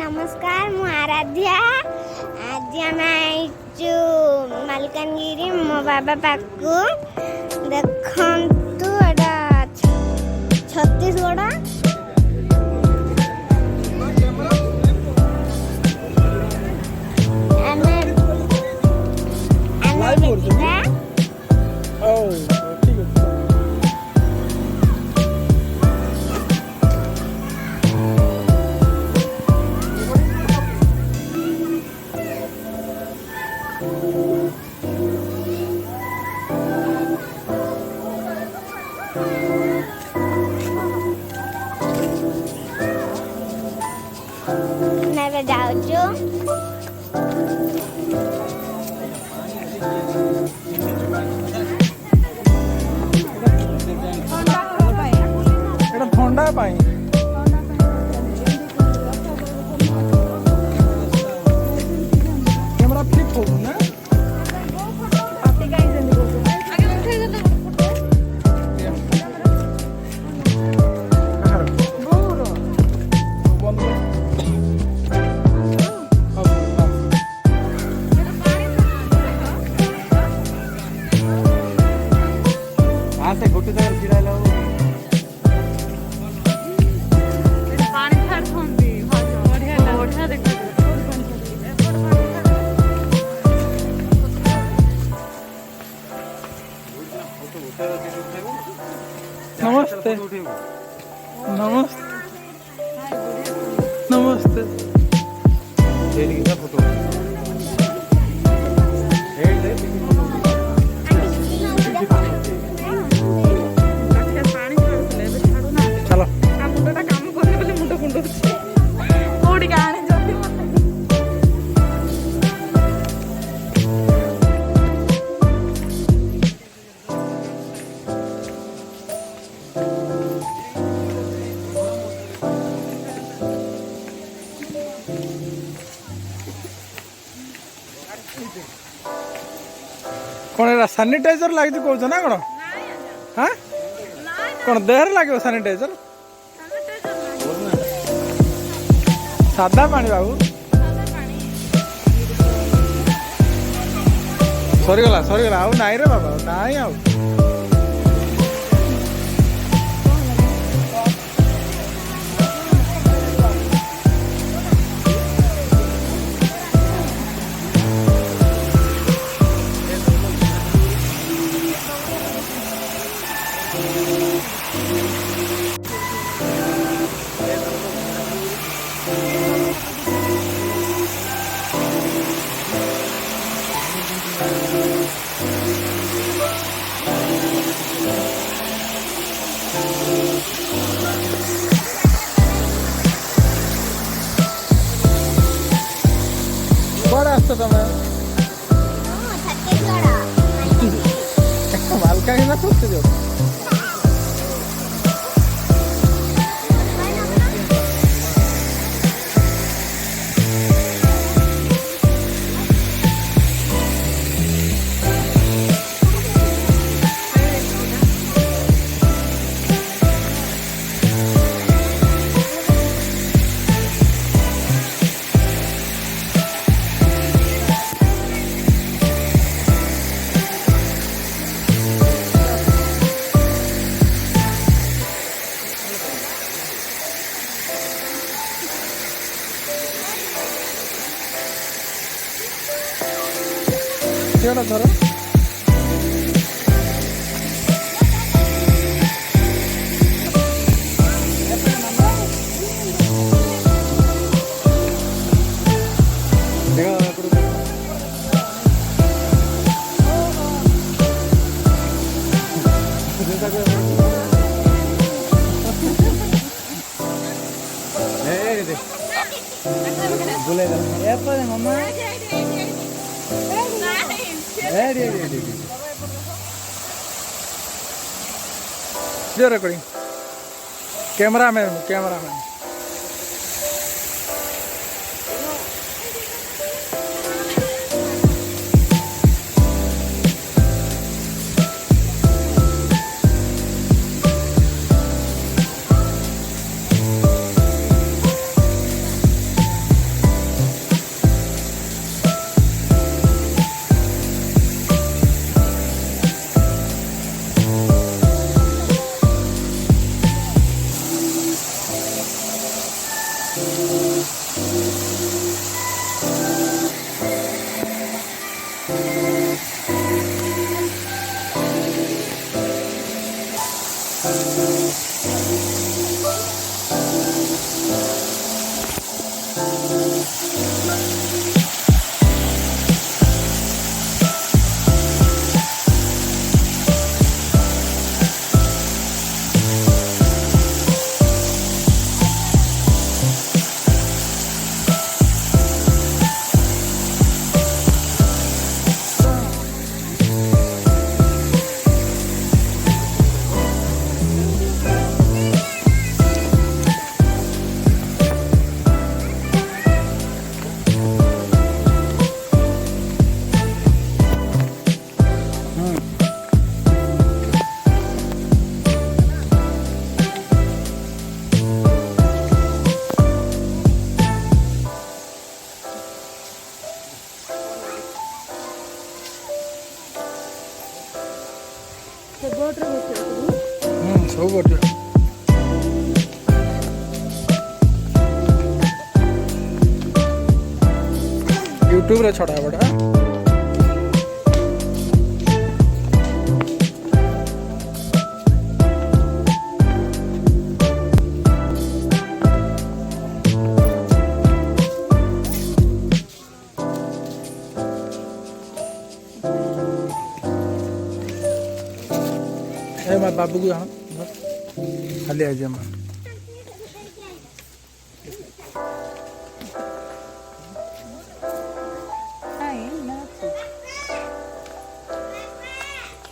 नमस्कार मु आराध्या आज आम आईचु मालकानगिरी मो बाबा पाकू देखंतु एटा छत्तीसगढ़ जाऊचु ठंडा पाई कैमरा फिट हो ना नमस्ते नमस्ते नमस्ते फोटो चलो कौन सानिटाइजर लगी कौन ना कौन हाँ कौन देह लगे सानिटाइजर सादा पानी बाबू सरीगला सरीगला आउ नाई रे बाबा नाई आउ मालकानगिरी सोचते जो केड़ा धर बोले मम्मा recording cameraman ସବୁ ବଢ଼ିଆ ୟୁଟ୍ୟୁବରେ ଛଡ଼ା ବଡ଼ା मैं बाबू को यहाँ खाली आ जाए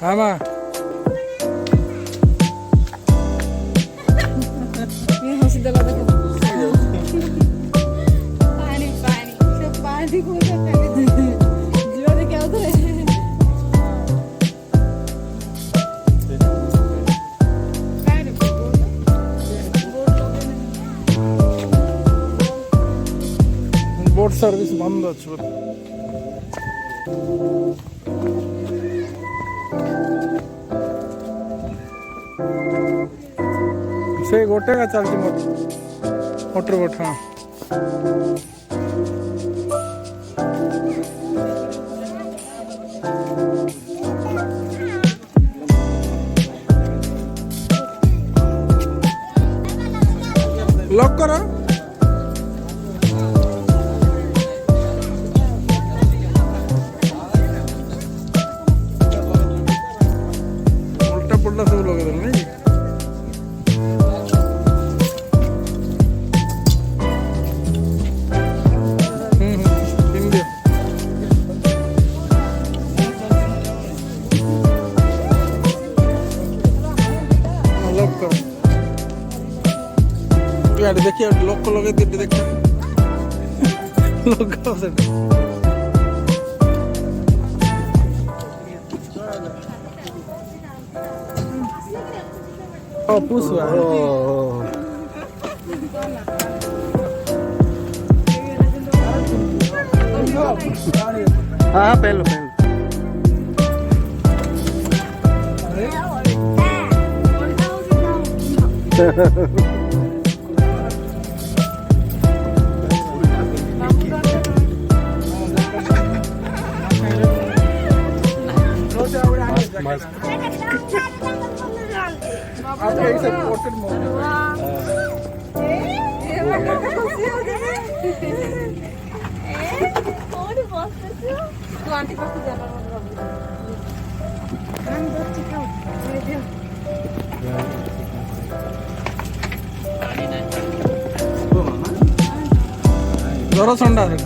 हाँ माँ बोट सर्विस बंद अच्छे से गोटे का चलती मोटर बोट हाँ लॉक करो उल्टा सब लगे नहीं लॉक करो देखिए लोक लगे देखिए लोक पुसवा हाँ पहलो जरा ठंडा है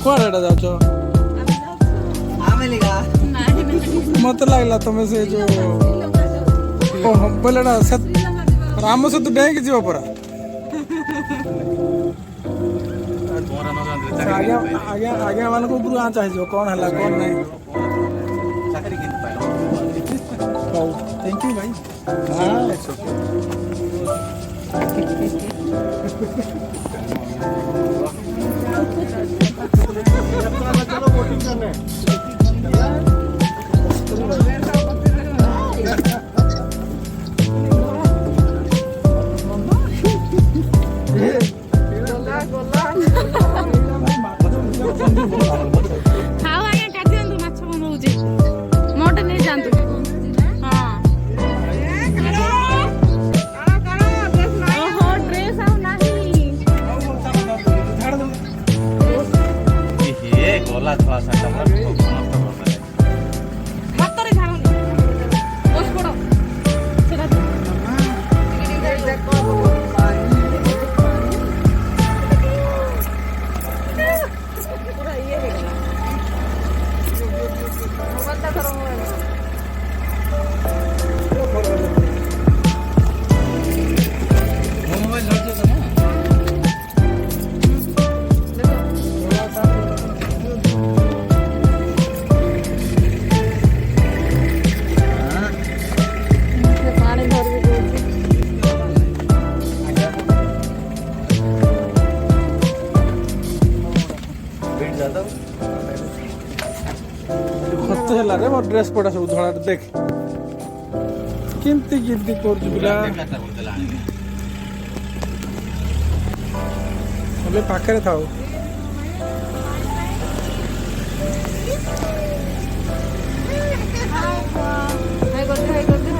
कौन जाऊच मत लगला तुम से जो बोले राम से तू डेक जीव परा आगे आगे आगे मान को ऊपर आ चाहिए कौन है कौन नहीं थैंक यू भाई हाँ ଖାଉ ଆଜ୍ଞା କାଟି ଦିଅନ୍ତୁ ମାଛ କଣ ହଉଛି ମୋଟେ ନେଇ ଯାଆନ୍ତୁ ଓହୋ ଡ୍ରେସ୍ ଆଉ ନାହିଁ ଗଲା ଛୁଆ ସାତ ହାତରେ ଝାଡ଼ନି ବସ ପଡ଼ ସେଟା ପୁରା ଇଏ ହେଇଗଲା ମୋବାଇଲଟା ଧର ମୋବାଇଲ ମୋବାଇଲ ଧରିଛ ତମେ ପାଣି ଧରିବି ଖତ ହେଲା ରେ ମୋ ଡ୍ରେସ୍ ପଟା ସବୁ ଧଳା ଦେଖ କେମିତି କେମିତି କରୁଛୁ ପିଲା ହେଲେ ପାଖରେ ଥାଉ ହାଇ କରିଦେ ହାଇ କରିଦେ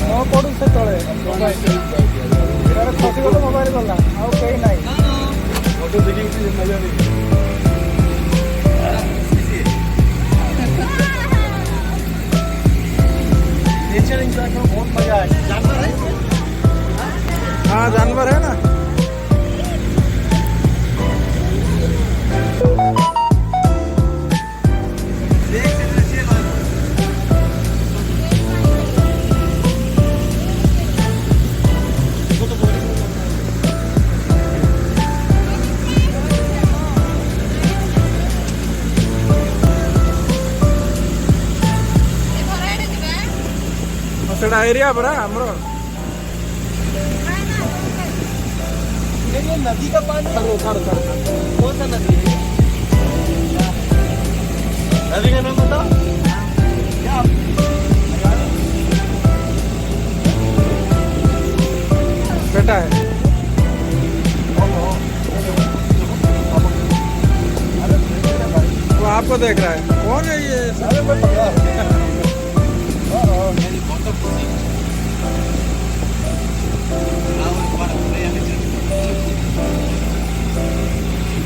ନ ପଡୁ ସେ ତଳେ ଖସିଗଲେ ମୋବାଇଲ ଗଲା ଆଉ କେହି ନାହିଁ बहुत मजा है जानवर है हाँ जानवर है ना ସେଟା ଏରିଆ ପରା ଆମର ये नदी का पानी ଛାଡ଼ ଛାଡ଼ कौन सा नदी है नदी का नाम बताओ क्या बेटा है वो आपको देख रहा है कौन है ये मेरी फोटो पूरी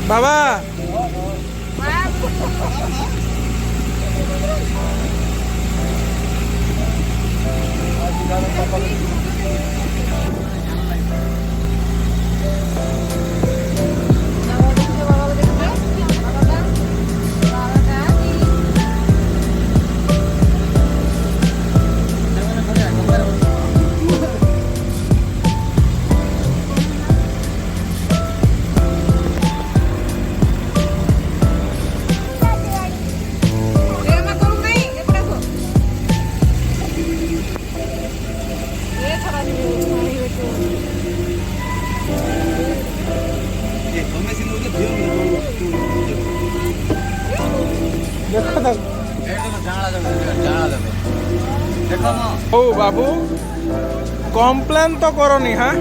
बाबा देखो तो देखो ओ बाबू कम्प्लेन तो करोनी हाँ